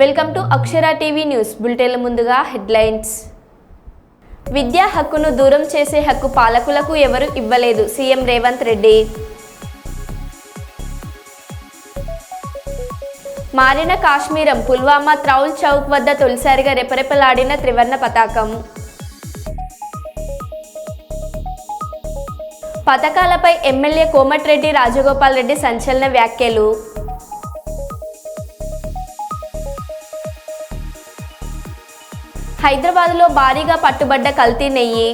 Welcome to Akshara TV news బులెటిన్ల ముందుగా headlines. విద్యా హక్కును దూరం చేసే హక్కు పాలకులకు ఎవరు ఇవ్వలేదు సీఎం రేవంత్ రెడ్డి. మారిన కాశ్మీరం పుల్వామా త్రౌల్ చౌక్ వద్ద తొలిసారిగా రెపరెపలాడిన త్రివర్ణ పతాకం. పథకాలపై ఎమ్మెల్యే కోమటిరెడ్డి రాజగోపాల్ రెడ్డి సంచలన వ్యాఖ్యలు. హైదరాబాద్లో భారీగా పట్టుబడ్డ కల్తీ నెయ్యి.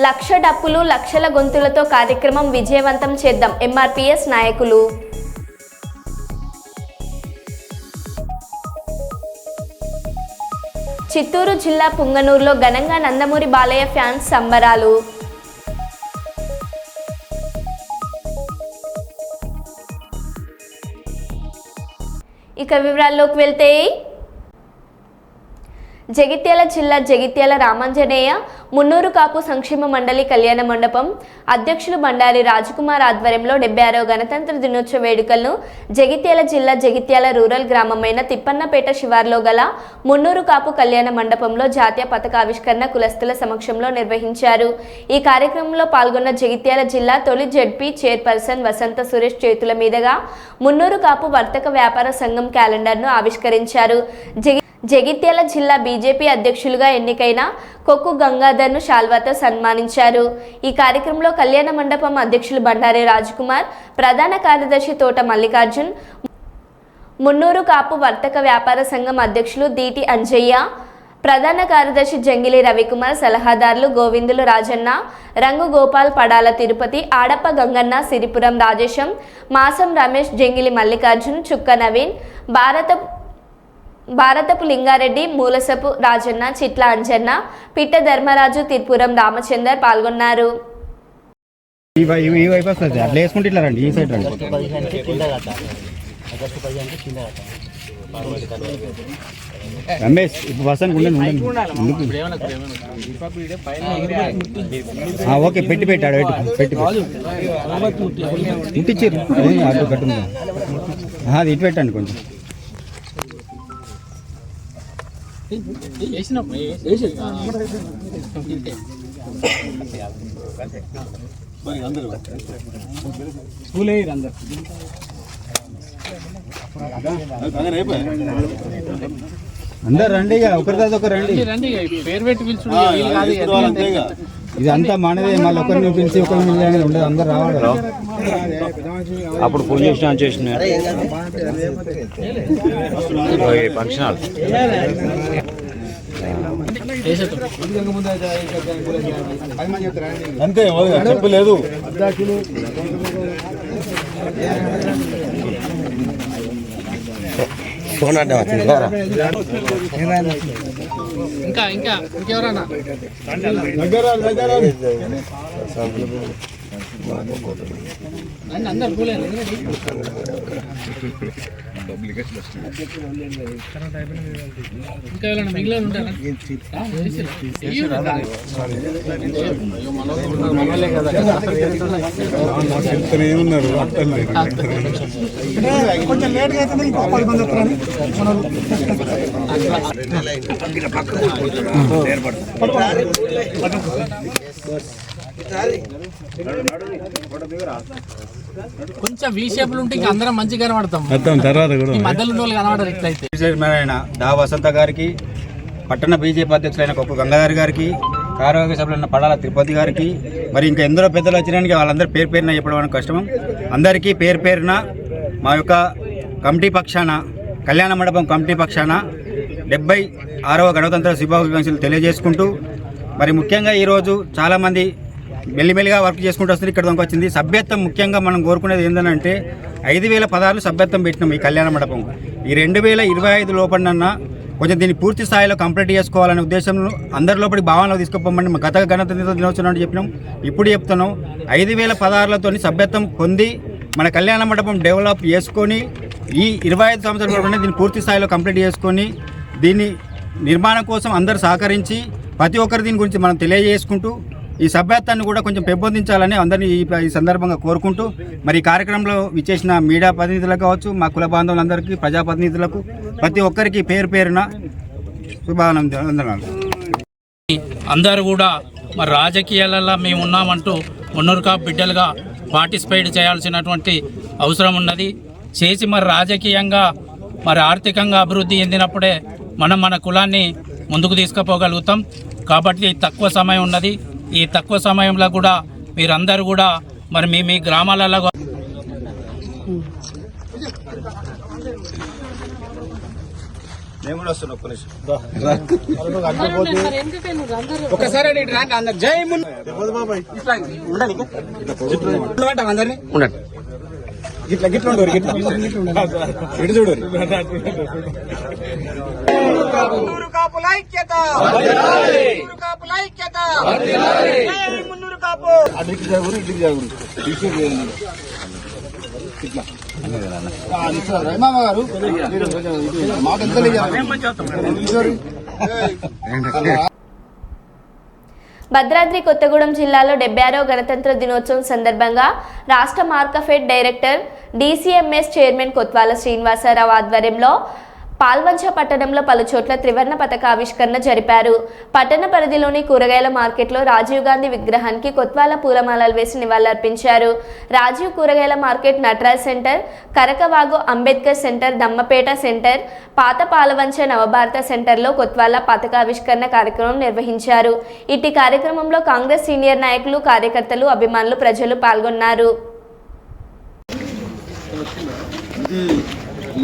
లక్ష డప్పులు లక్షల గొంతులతో కార్యక్రమం విజయవంతం చేద్దాం ఎంఆర్పీఎస్ నాయకులు. చిత్తూరు జిల్లా పుంగనూరులో ఘనంగా నందమూరి బాలయ్య ఫ్యాన్స్ సంబరాలు. ఇక వివరాల్లోకి వెళ్తే, జగిత్యాల జిల్లా జగిత్యాల రామాంజనేయ మున్నూరు కాపు సంక్షేమ మండలి కళ్యాణ మండపం అధ్యక్షులు బండారి రాజకుమార్ ఆధ్వర్యంలో 76వ గణతంత్ర దినోత్సవ వేడుకలను జగిత్యాల జిల్లా జగిత్యాల రూరల్ గ్రామమైన తిప్పన్నపేట శివార్లో గల మున్నూరు కాపు కళ్యాణ మండపంలో జాతీయ పతాకావిష్కరణ కులస్తుల సమక్షంలో నిర్వహించారు. ఈ కార్యక్రమంలో పాల్గొన్న జగిత్యాల జిల్లా తొలి జెడ్పీ చైర్పర్సన్ వసంత సురేష్ చేతుల మీదుగా మున్నూరు కాపు వర్తక వ్యాపార సంఘం క్యాలెండర్ను ఆవిష్కరించారు. జగిత్యాల జిల్లా బీజేపీ అధ్యక్షులుగా ఎన్నికైన కొక్కు గంగాధర్ను శాల్వాతో సన్మానించారు. ఈ కార్యక్రమంలో కళ్యాణ మండపం అధ్యక్షులు బండారి రాజకుమార్, ప్రధాన కార్యదర్శి తోట మల్లికార్జున్, మున్నూరు కాపు వర్తక వ్యాపార సంఘం అధ్యక్షులు దీటి అంజయ్య, ప్రధాన కార్యదర్శి జంగిలి రవికుమార్, సలహాదారులు గోవిందులు రాజన్న, రంగు గోపాల్, పడాల తిరుపతి, ఆడప్ప గంగన్న, సిరిపురం రాజేశం, మాసం రమేష్, జంగిలి మల్లికార్జున్, చుక్క నవీన్, భారతపు లింగారెడ్డి, మూలసపు రాజన్న, చిట్ల అంజన్న, పిట్ట ధర్మరాజు, తిరుపురం రామచందర్ పాల్గొన్నారు. ఓకే పెట్టి పెట్టాడు పెట్టి ఇంటిచ్చారు అది ఇటు పెట్టండి కొంచెం. అందరు రండి, ఒకరి తర్వాత ఒకరు రండి. ఇది అంతా మనదే, మళ్ళీ ఒకరిని పిలిచి ఒకరిని పిలిచి ఉండదు, అందరు రావాలి. అప్పుడు ఫోన్ చేసిన ఫంక్షన్ హాల్ అంతే, చెప్పలేదు. ఇంకా ఇంకెవరన్నా అందరు పూలేదు ఇంకా ఎవరైనా మిగిలిన ఉంటారా? కొంచెం లేట్గా అయితే 10 మంది వస్తారని కొంచెం వీ షేపులు ఉంటే ఇంకా అందరం మంచిగా కనబడతాం. తర్వాత మధ్యలో ఉన్న వాళ్ళు కనబడరు. ఎట్లయితే డా వసంత గారికి, పట్టణ బీజేపీ అధ్యక్షులైన కొక్కు గంగాధర్ గారికి, కార్యవర్గ సభ్యులైన పడాల తిరుపతి గారికి, మరి ఇంకా ఎందరో పెద్దలు వచ్చినానికి వాళ్ళందరూ పేరు పేరున చెప్పడం కష్టం. అందరికీ పేరు పేరున మా యొక్క కమిటీ పక్షాన, కళ్యాణ మండపం కమిటీ పక్షాన 76వ గణతంత్ర శుభాకాంక్షలు తెలియజేసుకుంటూ, మరి ముఖ్యంగా ఈరోజు చాలామంది మెల్లిమెల్లిగా వర్క్ చేసుకుంటూ వస్తుంది. ఇక్కడ దాకా వచ్చింది సభ్యత్వం. ముఖ్యంగా మనం కోరుకునేది ఏంటంటే 5000 పదాలు సభ్యత్వం పెట్టినాం ఈ కళ్యాణ మండపం. ఈ 2025 లోపలన్నా కొంచెం దీన్ని పూర్తి స్థాయిలో కంప్లీట్ చేసుకోవాలనే ఉద్దేశంలో అందరి లోపలి భావనలో తీసుకుపోమని గత గణతంత్ర దినోత్సవం అని చెప్పినాం. ఇప్పుడు చెప్తున్నాం 5000 పదాలతో సభ్యత్వం పొంది మన కళ్యాణ మండపం డెవలప్ చేసుకొని ఈ 25 సంవత్సరాల దీన్ని పూర్తి స్థాయిలో కంప్లీట్ చేసుకొని దీన్ని నిర్మాణం కోసం అందరూ సహకరించి ప్రతి ఒక్కరు దీని గురించి మనం తెలియజేసుకుంటూ ఈ సభ్యత్వాన్ని కూడా కొంచెం పెంపొందించాలని అందరినీ ఈ సందర్భంగా కోరుకుంటూ మరి ఈ కార్యక్రమంలో విచ్చేసిన మీడియా ప్రతినిధులకు కావచ్చు, మా కుల బాంధవులందరికీ, ప్రజాప్రతినిధులకు ప్రతి ఒక్కరికి పేరు పేరున శుభానందనాలు. అందరూ కూడా మరి రాజకీయాలలో మేము ఉన్నామంటూ మున్నూరు కాపు బిడ్డలుగా పార్టిసిపేట్ చేయాల్సినటువంటి అవసరం ఉన్నది. చేసి మరి రాజకీయంగా మరి ఆర్థికంగా అభివృద్ధి చెందినప్పుడే మనం మన కులాన్ని ముందుకు తీసుకుపోగలుగుతాం. కాబట్టి తక్కువ సమయం ఉన్నది. ఈ తక్కువ సమయంలో కూడా మీరందరూ కూడా మరి మీ గ్రామాలలో ఒకసారి జై ఉండండి గిట్లా గిట్ల ఉండరు ఇటు చూడు మున్నూరు కాపుల ఐక్యత, మున్నూరు కాపుల ఐక్యత, మున్నూరు కాపు గారు భద్రాద్రి కొత్తగూడెం జిల్లాలో 76వ గణతంత్ర దినోత్సవం సందర్భంగా రాష్ట్ర Markfed director DCMS chairman Kotwala Srinivasarao ఆధ్వర్యంలో పాల్వంచ పట్టణంలో పలుచోట్ల త్రివర్ణ పతాక ఆవిష్కరణ జరిపారు. పట్టణ పరిధిలోని కూరగాయల మార్కెట్లో రాజీవ్ గాంధీ విగ్రహానికి కొత్వాల పూలమాలలు వేసి నివాళులర్పించారు. రాజీవ్ కూరగాయల market, Nataraj centre, Karakavagu Ambedkar centre, Dammapeta centre, పాత పాలవంచ నవభారత సెంటర్లో కొత్వాల పతాకావిష్కరణ కార్యక్రమం నిర్వహించారు. ఇట్టి కార్యక్రమంలో కాంగ్రెస్ సీనియర్ నాయకులు, కార్యకర్తలు, అభిమానులు, ప్రజలు పాల్గొన్నారు.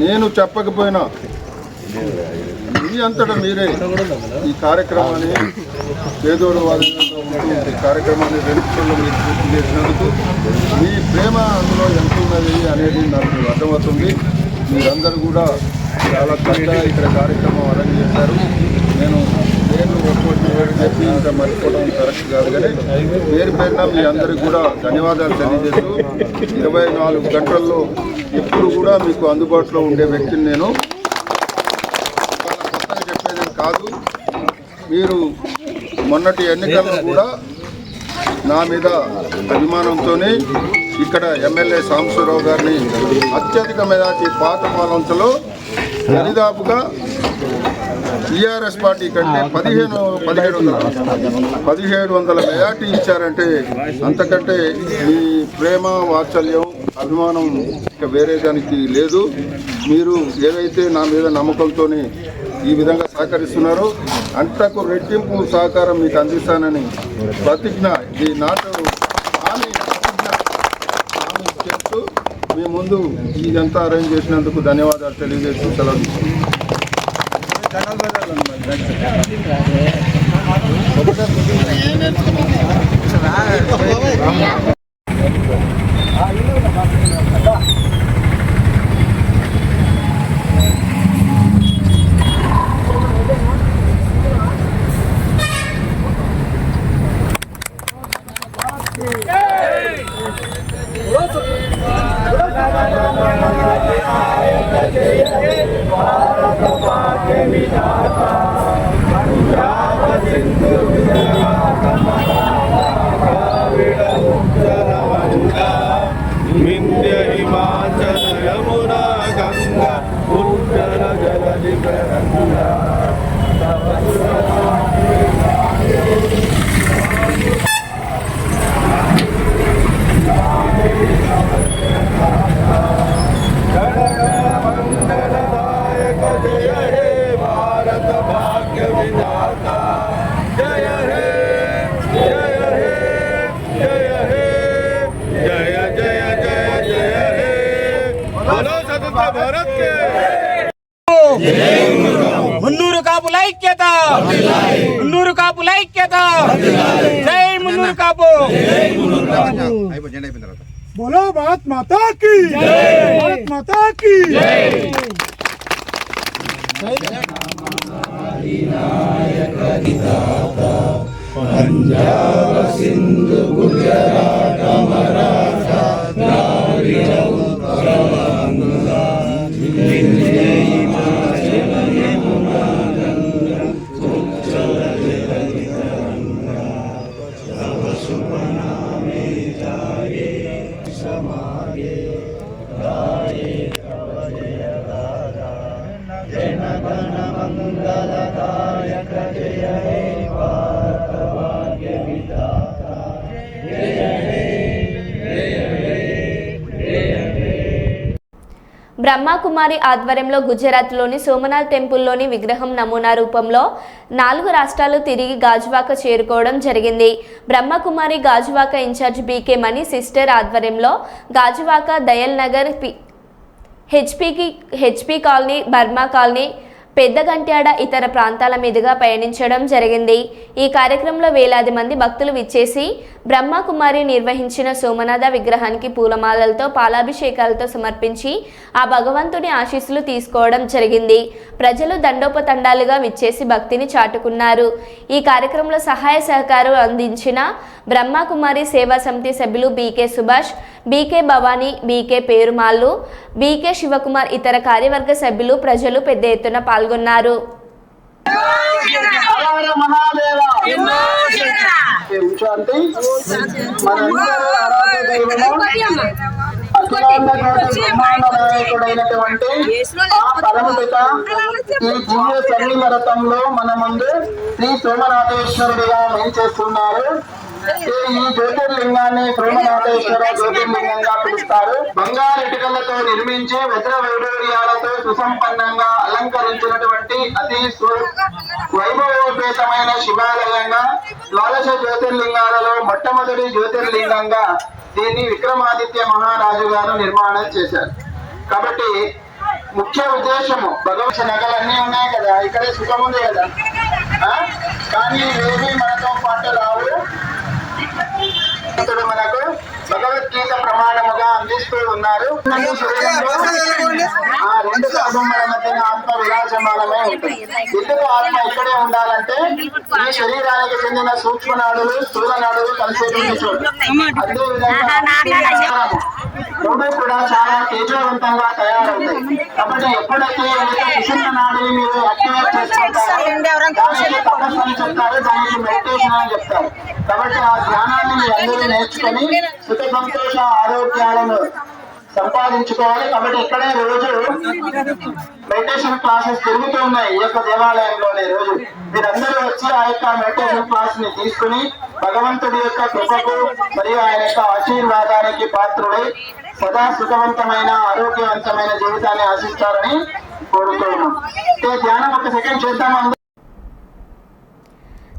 నేను చెప్పకపోయినా మీ అంతటా మీరే ఈ కార్యక్రమాన్ని పేదోడు వారి కార్యక్రమాన్ని 2 నిమిషాల్లో మీరు పూర్తి చేసినందుకు మీ ప్రేమ అందులో ఎంత ఉన్నది అనేది నాకు అర్థమవుతుంది. మీరందరూ కూడా చాలా చక్కగా ఇక్కడ కార్యక్రమం అరేంజ్ చేశారు. నేను ఒక్కొక్కటి చెప్పి ఇంకా మర్చిపోవడం కరెక్ట్ కాదు, కానీ పేరు పేరున మీ అందరికీ కూడా ధన్యవాదాలు తెలియజేస్తూ 24 గంటల్లో ఎప్పుడు కూడా మీకు అందుబాటులో ఉండే వ్యక్తిని నేను. చెప్పేది కాదు, మీరు మొన్నటి ఎన్నికల్లో కూడా నా మీద అభిమానంతోనే ఇక్కడ ఎమ్మెల్యే సాంబశివరావు గారిని అత్యధిక మెజార్టీ పాత పాలనలో దరిదాపుగా టీఆర్ఎస్ పార్టీ కంటే 1700 మెజార్టీ ఇచ్చారంటే అంతకంటే మీ ప్రేమ, వాత్సల్యం, అభిమానం ఇక వేరే దానికి లేదు. మీరు ఏదైతే నా మీద నమ్మకంతో ఈ విధంగా సహకరిస్తున్నారో అంతకు రెట్టింపు సహకారం మీకు అందిస్తానని ప్రతిజ్ఞ, ఈ నాటు హామీ చేస్తూ మీ ముందు ఇదంతా అరేంజ్ చేసినందుకు ధన్యవాదాలు తెలియజేస్తూ సెలవు తీసుకుంటున్నాను. మున్నూరు కాపుల ఐక్యత, మున్నూరు కాపుల ఐక్యత, జై మున్నూరు కాపు. बोलो भारत माता की जय, भारत माता की जय. पंजाब सिंध गुजरात मराठा द्राविड़ उत्कल गंगा विंध्य हिमाचल यमुना गंगा उच्चल जलधि तरंगा బ్రహ్మకుమారి ఆధ్వర్యంలో గుజరాత్లోని సోమనాథ్ టెంపుల్లోని విగ్రహం నమూనా రూపంలో 4 రాష్ట్రాలు తిరిగి గాజువాక చేరుకోవడం జరిగింది. బ్రహ్మకుమారి గాజువాక ఇన్ఛార్జ్ బీకే మణి సిస్టర్ ఆధ్వర్యంలో Gajuwaka, Dayal Nagar, HP colony, Burma colony, Peddagantyada ఇతర ప్రాంతాల మీదుగా పయనించడం జరిగింది. ఈ కార్యక్రమంలో వేలాది మంది భక్తులు విచ్చేసి బ్రహ్మకుమారి నిర్వహించిన సోమనాథ విగ్రహానికి పూలమాలలతో పాలాభిషేకాలతో సమర్పించి ఆ భగవంతుని ఆశీస్సులు తీసుకోవడం జరిగింది. ప్రజలు దండోపతండాలుగా విచ్చేసి భక్తిని చాటుకున్నారు. ఈ కార్యక్రమంలో సహాయ సహకారం అందించిన బ్రహ్మకుమారి సేవా సమితి సభ్యులు BK Subhash, BK Bhavani, BK Perumallu, BK Shivakumar, ఇతర కార్యవర్గ సభ్యులు, ప్రజలు పెద్ద ఎత్తున పాల్గొన్నారు. నాయకుడైనటువంటి ఆ పరమపిత ఈ దివ్య సన్నిధి రథంలో మన ముందు శ్రీ సోమనాథేశ్వరుడిగా చేస్తున్నారు. ఈ జ్యోతిర్లింగాన్ని సోమనాథేశ్వర జ్యోతిర్లింగంగా పిలుస్తారు. బంగారు ఇటుకలతో నిర్మించి వజ్ర వైడూర్యాలతో సుసంపన్నంగా అలంకరించినటువంటి అతి వైభవోపేతమైన శివాలయంగా 12 జ్యోతిర్లింగాలలో మొట్టమొదటి జ్యోతిర్లింగంగా దీన్ని విక్రమాదిత్య మహారాజు గారు నిర్మాణం చేశారు. కాబట్టి ముఖ్య ఉద్దేశము భగవత్ నగలన్నీ ఉన్నాయి కదా, ఇక్కడే సుఖం ఉంది కదా, కానీ ఇవేవి మనతో పాటు రావు. మనకు భగవద్గీత ప్రమాణముగా అందిస్తూ ఉన్నారు. ఆ 2 కుటుంబాల మధ్య ఆత్మ విరాజమానమే ఉంటుంది. ఎందుకు ఆత్మ ఇక్కడే ఉండాలంటే ఈ శరీరానికి చెందిన సూక్ష్మ నాడులు, స్థూల నాడులు కలిసేటువంటి చోటు. అదేవిధంగా 3 కూడా చాలా తేజవంతంగా తయారవుతాయి. కాబట్టి ఎప్పుడైతే విభిన్న నాడులు మీరు యాక్టివేట్ చేసుకుంటారో దానికి తపస్సు చెప్తారు, దానికి మెడిటేషన్ అని చెప్తారు. కాబట్టి ఆ ధ్యానాన్ని మీరు అందరూ నేర్చుకొని సుఖ సంతోష ఆరోగ్యాలను సంపాదించుకోవాలి. కాబట్టి ఇక్కడే రోజు మెడిటేషన్ క్లాసెస్ జరుగుతూ ఉన్నాయి. ఈ యొక్క దేవాలయంలోనే రోజు మీరందరూ వచ్చి ఆ యొక్క మెడిటేషన్ క్లాస్ ని తీసుకుని భగవంతుడి యొక్క కృపకు మరియు ఆయన యొక్క ఆశీర్వాదానికి పాత్రుడై సదా సుఖవంతమైన ఆరోగ్యవంతమైన జీవితాన్ని ఆశిస్తారని కోరుతున్నాం. ధ్యానం 1 సెకండ్ చేద్దాం.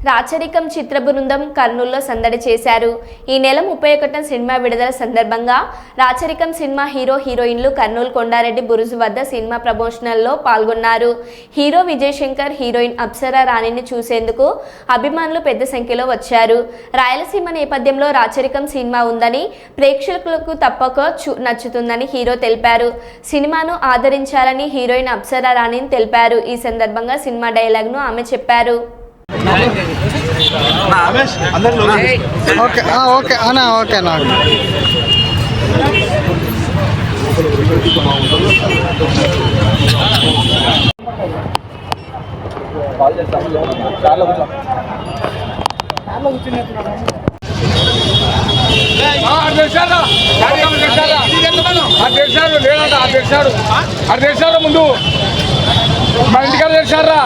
రాచరికం చిత్ర బృందం కర్నూలులో సందడి చేశారు. ఈ నెల 31న సినిమా విడుదల సందర్భంగా రాచరికం సినిమా హీరో హీరోయిన్లు కర్నూలు కొండారెడ్డి బురుజు వద్ద సినిమా ప్రమోషనల్లో పాల్గొన్నారు. హీరో విజయ్ శంకర్, హీరోయిన్ అప్సరా రాణిని చూసేందుకు అభిమానులు పెద్ద సంఖ్యలో వచ్చారు. రాయలసీమ నేపథ్యంలో రాచరికం సినిమా ఉందని, ప్రేక్షకులకు తప్పక నచ్చుతుందని హీరో తెలిపారు. సినిమాను ఆదరించాలని హీరోయిన్ అప్సరా రాణిని తెలిపారు. ఈ సందర్భంగా సినిమా డైలాగ్ను ఆమె చెప్పారు. ఓకే అన్నా, ఓకే అన్నా. అధ్యక్షాలు ముందు మా ఇంటికాడ చేశారా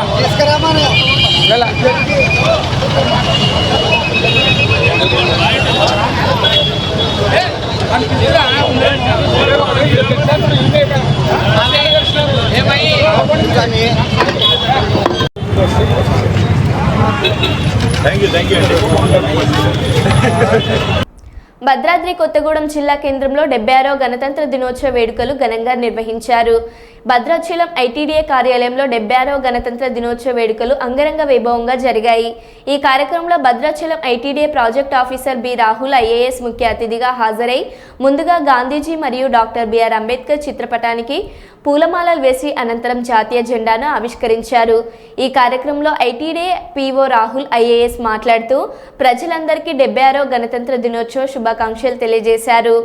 భద్రాద్రి కొత్తగూడెం జిల్లా కేంద్రంలో 76వ గణతంత్ర దినోత్సవ వేడుకలు ఘనంగా నిర్వహించారు. భద్రాచలం ఐటీడీఏ కార్యాలయంలో 76వ గణతంత్ర దినోత్సవ వేడుకలు అంగరంగ వైభవంగా జరిగాయి. ఈ కార్యక్రమంలో Bhadrachalam ITDA project officer B Rahul IAS ముఖ్య అతిథిగా హాజరై ముందుగా గాంధీజీ మరియు డాక్టర్ బిఆర్ అంబేద్కర్ చిత్రపటానికి పూలమాలలు వేసి అనంతరం జాతీయ జెండాను ఆవిష్కరించారు. ఈ కార్యక్రమంలో ఐటీడీఏ పీఓ రాహుల్ ఐఏఎస్ మాట్లాడుతూ ప్రజలందరికీ 76వ గణతంత్ర దినోత్సవ శుభాకాంక్షలు తెలియజేశారు.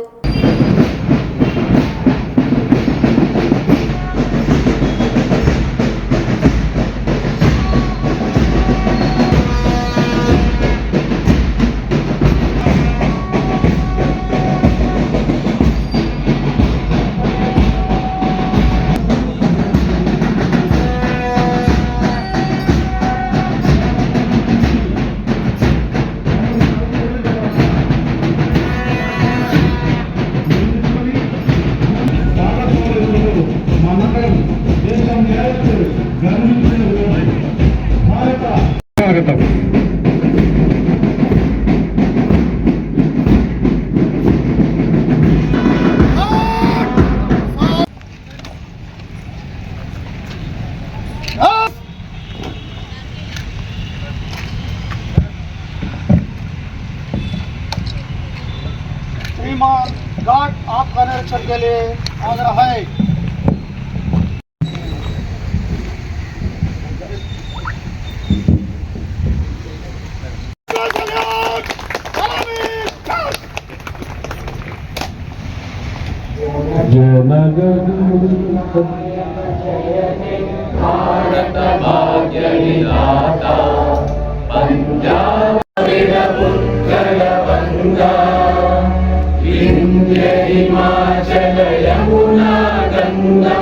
हस्ताक्षर के लिए आग्रह है। भारत भाग्य विधाता पंजाब पुत्र गंगा विंध्य हिमाचल यमुना गंगा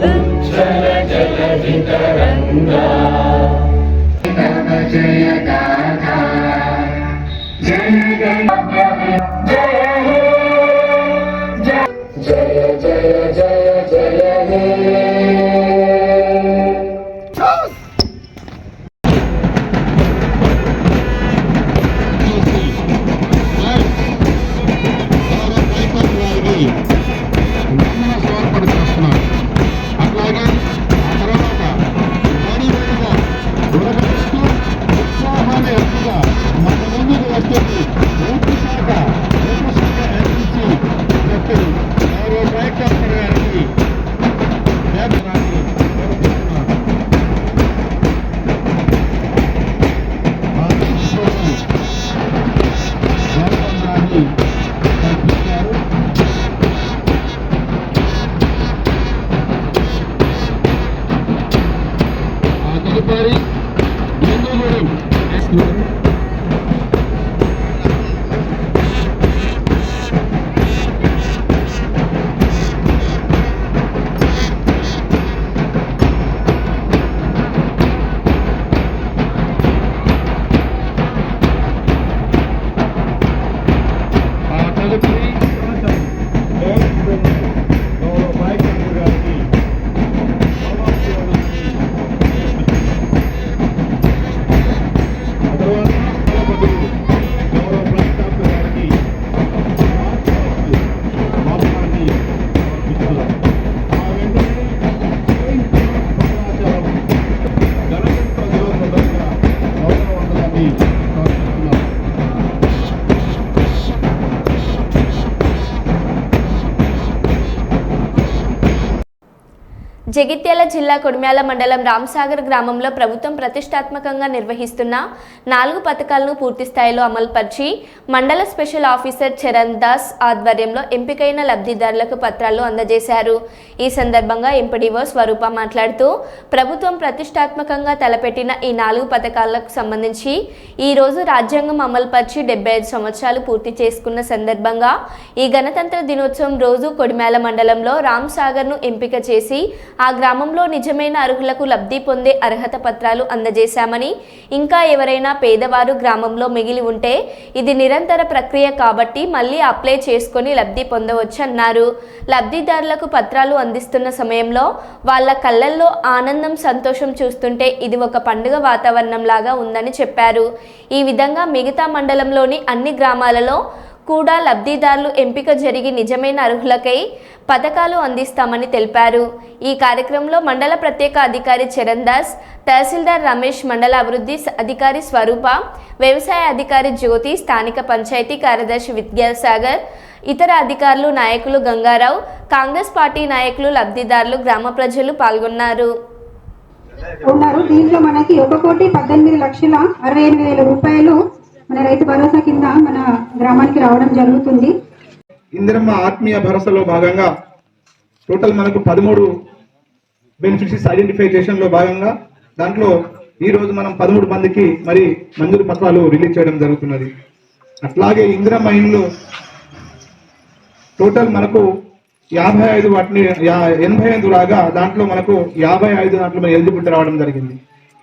उच्छल जलधि तरंगा जय गाथा जय जय जय हे जय जय जय जय हे। జగిత్యాల జిల్లా కొడిమ్యాల మండలం రాంసాగర్ గ్రామంలో ప్రభుత్వం ప్రతిష్టాత్మకంగా నిర్వహిస్తున్న 4 పథకాలను పూర్తి స్థాయిలో అమలుపరిచి మండల స్పెషల్ ఆఫీసర్ చరణ్ దాస్ ఆధ్వర్యంలో ఎంపికైన లబ్ధిదారులకు పత్రాలు అందజేశారు. ఈ సందర్భంగా ఎంపీడీఓ స్వరూప మాట్లాడుతూ ప్రభుత్వం ప్రతిష్టాత్మకంగా తలపెట్టిన ఈ 4 పథకాలకు సంబంధించి ఈ రోజు రాజ్యాంగం అమలుపరిచి 75 సంవత్సరాలు పూర్తి చేసుకున్న సందర్భంగా ఈ గణతంత్ర దినోత్సవం రోజు కొడిమ్యాల మండలంలో రాంసాగర్ను ఎంపిక చేసి ఆ గ్రామంలో నిజమైన అర్హులకు లబ్ధి పొందే అర్హత పత్రాలు అందజేశామని, ఇంకా ఎవరైనా పేదవారు గ్రామంలో మిగిలి ఉంటే ఇది నిరంతర ప్రక్రియ కాబట్టి మళ్ళీ అప్లై చేసుకొని లబ్ధి పొందవచ్చన్నారు. లబ్ధిదారులకు పత్రాలు అందిస్తున్న సమయంలో వాళ్ళ కళ్ళల్లో ఆనందం, సంతోషం చూస్తుంటే ఇది ఒక పండుగ వాతావరణం లాగా ఉందని చెప్పారు. ఈ విధంగా మిగతా మండలంలోని అన్ని గ్రామాలలో కూడా లబ్ధిదారులు ఎంపిక జరిగి నిజమైన అర్హులకై పథకాలు అందిస్తామని తెలిపారు. ఈ కార్యక్రమంలో మండల ప్రత్యేక అధికారి చరణ్ దాస్, తహసీల్దార్ రమేష్, మండల అభివృద్ధి అధికారి స్వరూప, వ్యవసాయ అధికారి జ్యోతి, స్థానిక పంచాయతీ కార్యదర్శి విద్యాసాగర్, ఇతర అధికారులు, నాయకులు, గంగారావు, కాంగ్రెస్ పార్టీ నాయకులు, లబ్ధిదారులు, గ్రామ ప్రజలు పాల్గొన్నారు. దీంట్లో మనకి 1,18,68,000 రూపాయలు మన రైతు భరోసా కింద మన గ్రామానికి రావడం జరుగుతుంది. ఇందిరమ్మ ఆత్మీయ భరోసాలో భాగంగా టోటల్ మనకు 13 బెనిఫిషరీస్ ఐడెంటిఫై చేషన్లో భాగంగా దాంట్లో ఈ రోజు మనం 13 మందికి మరి మంజూరు పత్రాలు రిలీజ్ చేయడం జరుగుతున్నది. అట్లాగే ఇందిరమ్మ ఇండ్లు టోటల్ మనకు 55 వాటిని 85 రాగా దాంట్లో మనకు 55 దాంట్లో మన ఎలిజిబిలిటీ రావడం జరిగింది.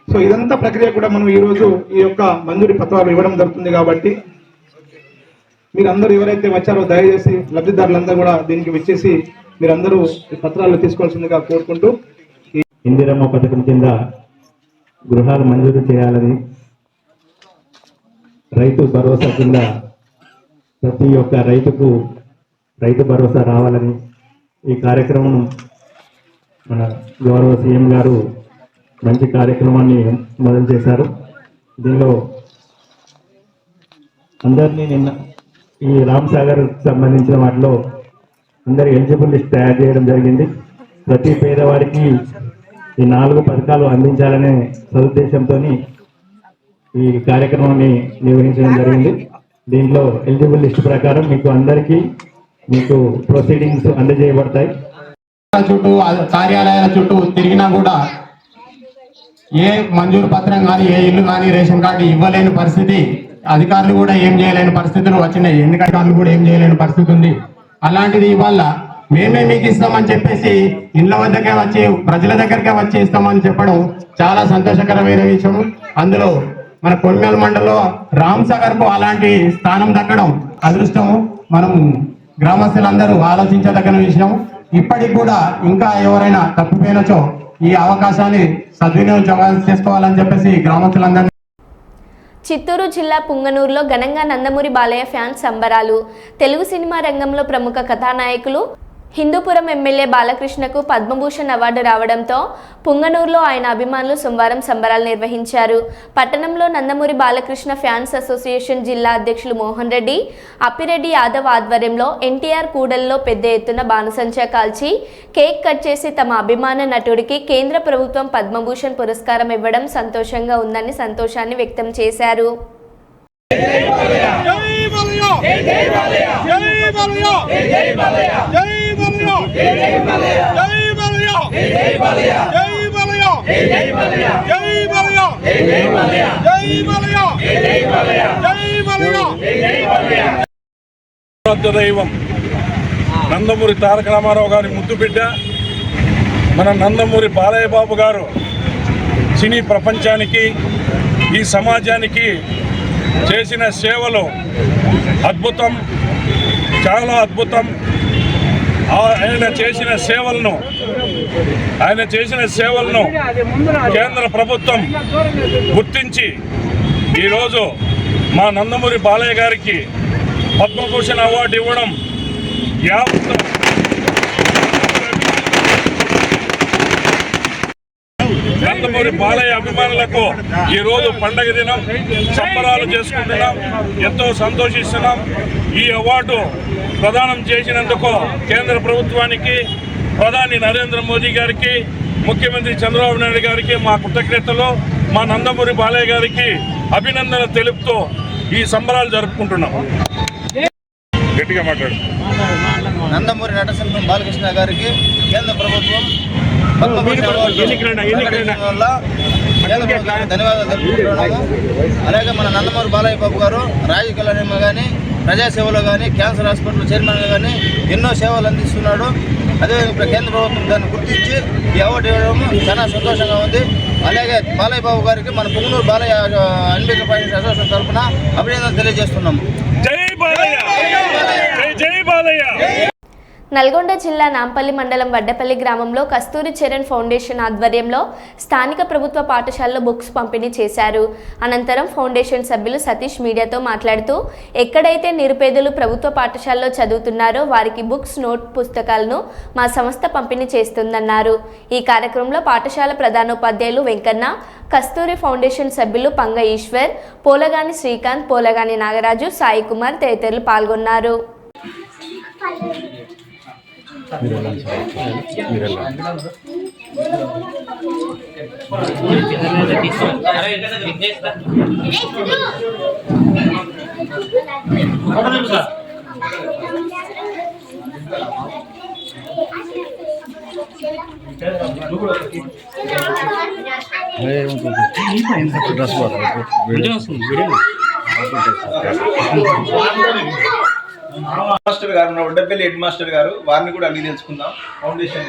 సో ఇదంతా ప్రక్రియ కూడా మనం ఈ రోజు ఈ యొక్క మంజూరీ పత్రాలు ఇవ్వడం జరుగుతుంది. కాబట్టి మీరందరూ ఎవరైతే వచ్చారో దయచేసి లబ్ధిదారులందరూ కూడా దీనికి వచ్చేసి మీరందరూ పత్రాలు తీసుకోవాల్సిందిగా కోరుకుంటూ, ఇందిరమ్మ పథకం కింద గృహాలు మంజూరు చేయాలని, రైతు భరోసా కింద ప్రతి ఒక్క రైతుకు రైతు భరోసా రావాలని ఈ కార్యక్రమం మన గౌరవ సీఎం గారు మంచి కార్యక్రమాన్ని మొదలు చేశారు. దీనిలో అందరినీ నిన్న ఈ రాంసాగర్ సంబంధించిన వాటిలో అందరి ఎలిజిబుల్ లిస్ట్ తయారు చేయడం జరిగింది. ప్రతి పేదవాడికి ఈ 4 పథకాలు అందించాలనే సదుద్దేశంతో ఈ కార్యక్రమాన్ని నిర్వహించడం జరిగింది. దీంట్లో ఎలిజిబుల్ లిస్ట్ ప్రకారం మీకు అందరికీ ప్రొసీడింగ్స్ అందజేయబడతాయి. చుట్టూ కార్యాలయాల చుట్టూ తిరిగినా కూడా ఏ మంజూరు పత్రం కానీ ఏ ఇల్లు కానీ రేషన్ కార్డు ఇవ్వలేని పరిస్థితి, అధికారులు కూడా ఏం చేయలేని పరిస్థితులు వచ్చినాయి. ఎందుకంటే వాళ్ళు కూడా ఏం చేయలేని పరిస్థితి ఉంది. అలాంటిది ఇవాళ మేమే మీకు ఇస్తామని చెప్పేసి ఇళ్ళ వద్దకే వచ్చి ప్రజల దగ్గరకే వచ్చి ఇస్తామని చెప్పడం చాలా సంతోషకరమైన విషయం. అందులో మన కొన్మేల మండలంలో రామ్సాగర్ కు అలాంటి స్థానం దక్కడం అదృష్టము. మనం గ్రామస్తులందరూ ఆలోచించదగిన విషయం. ఇప్పటికి కూడా ఇంకా ఎవరైనా తప్పిపోయినచో ఈ అవకాశాన్ని సద్వినియోగం చేసుకోవాలని చెప్పేసి గ్రామస్తులందరూ. చిత్తూరు జిల్లా పుంగనూరులో ఘనంగా నందమూరి బాలయ్య ఫ్యాన్స్ సంబరాలు. తెలుగు సినిమా రంగంలో ప్రముఖ కథానాయకులు హిందూపురం ఎమ్మెల్యే బాలకృష్ణకు పద్మభూషణ్ అవార్డు రావడంతో పుంగనూరులో ఆయన అభిమానులు సోమవారం సంబరాలు నిర్వహించారు. పట్టణంలో నందమూరి బాలకృష్ణ ఫ్యాన్స్ అసోసియేషన్ జిల్లా అధ్యక్షులు మోహన్ రెడ్డి, అప్పిరెడ్డి యాదవ్ ఆధ్వర్యంలో ఎన్టీఆర్ కూడలిలో పెద్ద ఎత్తున బాణసంచా కాల్చి కేక్ కట్ చేసి తమ అభిమాన నటుడికి కేంద్ర ప్రభుత్వం పద్మభూషణ్ పురస్కారం ఇవ్వడం సంతోషంగా ఉందని సంతోషాన్ని వ్యక్తం చేశారు. దైవం నందమూరి తారక రామారావు గారి ముద్దు బిడ్డ మన నందమూరి బాలయ్య బాబు గారు సినీ ప్రపంచానికి, ఈ సమాజానికి చేసిన సేవలు అద్భుతం, చాలా అద్భుతం. ఆయన చేసిన సేవలను కేంద్ర ప్రభుత్వం గుర్తించి ఈరోజు మా నందమూరి బాలయ్య గారికి పద్మభూషణ్ అవార్డు ఇవ్వడం యావత్ నందమూరి బాలయ్య అభిమానులకు ఈరోజు పండగ దినం, సంబరాలు చేసుకుంటున్నాం, ఎంతో సంతోషిస్తున్నాం. ఈ అవార్డు ప్రదానం చేసినందుకు కేంద్ర ప్రభుత్వానికి, ప్రధాని నరేంద్ర మోదీ గారికి, ముఖ్యమంత్రి చంద్రబాబు నాయుడు గారికి మా కృతజ్ఞతలు. మా నందమూరి బాలయ్య గారికి అభినందన తెలుపుతూ ఈ సంబరాలు జరుపుకుంటున్నాం. గట్టిగా మాట్లాడు. నందమూరి నటసింహం బాలకృష్ణ గారికి కేంద్ర ప్రభుత్వం ధన్యవాదాలు తెలుపుకుంటున్నాము. అలాగే మన నందమూరి బాలయ్య బాబు గారు రాజకీయాలలో కానీ, ప్రజాసేవలో కానీ, క్యాన్సర్ హాస్పిటల్ చైర్మన్గా కానీ ఎన్నో సేవలు అందిస్తున్నాడు. అదేవిధంగా కేంద్ర ప్రభుత్వం దాన్ని గుర్తించి ఈ అవార్డు ఇవ్వడం చాలా సంతోషంగా ఉంది. అలాగే బాలయ్య బాబు గారికి మన పుంగనూరు బాలయ్య అన్బిక అసోసియేషన్ తరఫున అభినందనలు తెలియజేస్తున్నాము. జై బాలయ్య, జై బాలయ్య. నల్గొండ జిల్లా నాంపల్లి మండలం వడ్డపల్లి గ్రామంలో కస్తూరి చరణ్ ఫౌండేషన్ ఆధ్వర్యంలో స్థానిక ప్రభుత్వ పాఠశాలలో బుక్స్ పంపిణీ చేశారు. అనంతరం ఫౌండేషన్ సభ్యులు సతీష్ మీడియాతో మాట్లాడుతూ, ఎక్కడైతే నిరుపేదలు ప్రభుత్వ పాఠశాలలో చదువుతున్నారో వారికి బుక్స్, నోట్ పుస్తకాలను మా సంస్థ పంపిణీ చేస్తుందన్నారు. ఈ కార్యక్రమంలో పాఠశాల ప్రధానోపాధ్యాయులు వెంకన్న, కస్తూరి ఫౌండేషన్ సభ్యులు పంగ ఈశ్వర్, పోలగాని శ్రీకాంత్, పోలగాని నాగరాజు, సాయి కుమార్ తదితరులు పాల్గొన్నారు. మాస్టర్ గారు, వడ్డపల్లి హెడ్ మాస్టర్ గారు, వారిని కూడా అడిగి తెలుసుకుందాం. ఫౌండేషన్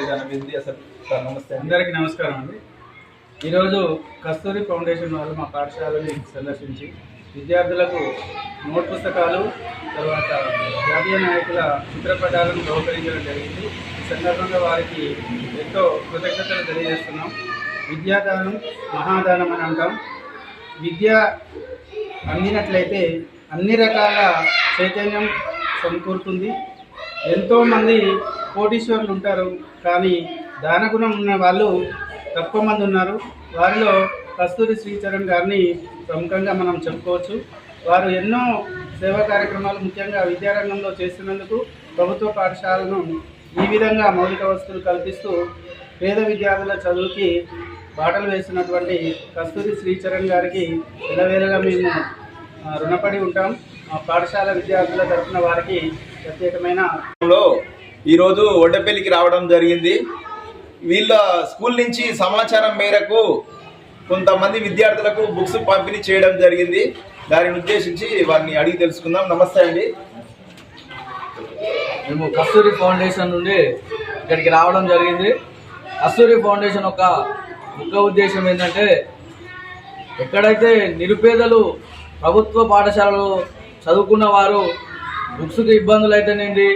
సార్ నమస్తే. అందరికీ నమస్కారం అండి. ఈరోజు కస్తూరి ఫౌండేషన్ వారు మా పాఠశాలని సందర్శించి విద్యార్థులకు నోట్ పుస్తకాలు, తర్వాత జాతీయ నాయకుల చిత్రపటాలను బహుకరించడం జరిగింది. ఈ సందర్భంగా వారికి ఎంతో కృతజ్ఞతలు తెలియజేస్తున్నాం. విద్యాదానం మహాదానం అని అంటాం. విద్య అందినట్లయితే అన్ని రకాల చైతన్యం సమకూరుతుంది. ఎంతోమంది కోటీశ్వరులు ఉంటారు, కానీ దానగుణం ఉన్న వాళ్ళు తక్కువ మంది ఉన్నారు. వారిలో కస్తూరి శ్రీచరణ్ గారిని ప్రముఖంగా మనం చెప్పుకోవచ్చు. వారు ఎన్నో సేవా కార్యక్రమాలు ముఖ్యంగా విద్యారంగంలో చేస్తున్నందుకు ప్రభుత్వ పాఠశాలను ఈ విధంగా మౌలిక వసతులు కల్పిస్తూ పేద విద్యార్థుల చదువుకి బాటలు వేస్తున్నటువంటి కస్తూరి శ్రీచరణ్ గారికి ఎల్లవేళగా మేము రుణపడి ఉంటాం. పాఠశాల విద్యార్థుల తరఫున వారికి ప్రత్యేకమైన ఈరోజు ఒడ్డపల్లికి రావడం జరిగింది. వీళ్ళ స్కూల్ నుంచి సమాచారం మేరకు కొంతమంది విద్యార్థులకు బుక్స్ పంపిణీ చేయడం జరిగింది. దానిని ఉద్దేశించి వారిని అడిగి తెలుసుకుందాం. నమస్తే అండి. మేము కస్తూరి ఫౌండేషన్ నుండి ఇక్కడికి రావడం జరిగింది. కస్తూరి ఫౌండేషన్ యొక్క ముఖ్య ఉద్దేశం ఏంటంటే, ఎక్కడైతే నిరుపేదలు ప్రభుత్వ పాఠశాలలో చదువుకున్న వారు బుక్స్కి ఇబ్బందులు అయితేనేంటి,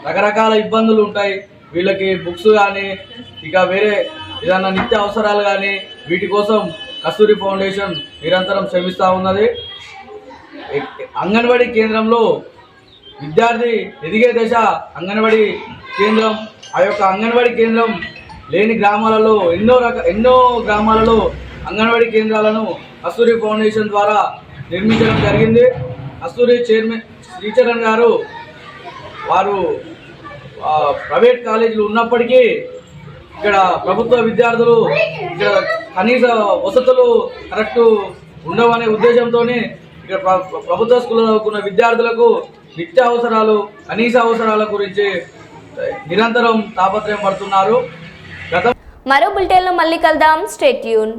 రకరకాల ఇబ్బందులు ఉంటాయి. వీళ్ళకి బుక్స్ కానీ ఇక వేరే ఏదైనా నిత్య అవసరాలు కానీ వీటి కోసం కస్తూరి ఫౌండేషన్ నిరంతరం శ్రమిస్తూ ఉన్నది. అంగన్వాడీ కేంద్రంలో విద్యార్థి ఎదిగే దశ అంగన్వాడీ కేంద్రం. ఆ యొక్క అంగన్వాడీ కేంద్రం లేని గ్రామాలలో ఎన్నో గ్రామాలలో అంగన్వాడీ కేంద్రాలను కస్తూరి ఫౌండేషన్ ద్వారా నిర్మించడం జరిగింది. కస్తూరి చైర్మన్ శ్రీచరణ్ గారు వారు ప్రైవేట్ కాలేజీలు ఉన్నప్పటికీ ఇక్కడ ప్రభుత్వ విద్యార్థులు ఇక్కడ కనీస వసతులు కరెక్ట్ ఉండవనే ఉద్దేశంతో ఇక్కడ ప్రభుత్వ స్కూల్లో చదువుకున్న విద్యార్థులకు నిత్య అవసరాలు, కనీస అవసరాల గురించి నిరంతరం తాపత్రయం పడుతున్నారు. మరో బులెటిన్లో మళ్ళీ కలుద్దాం. Stay tune.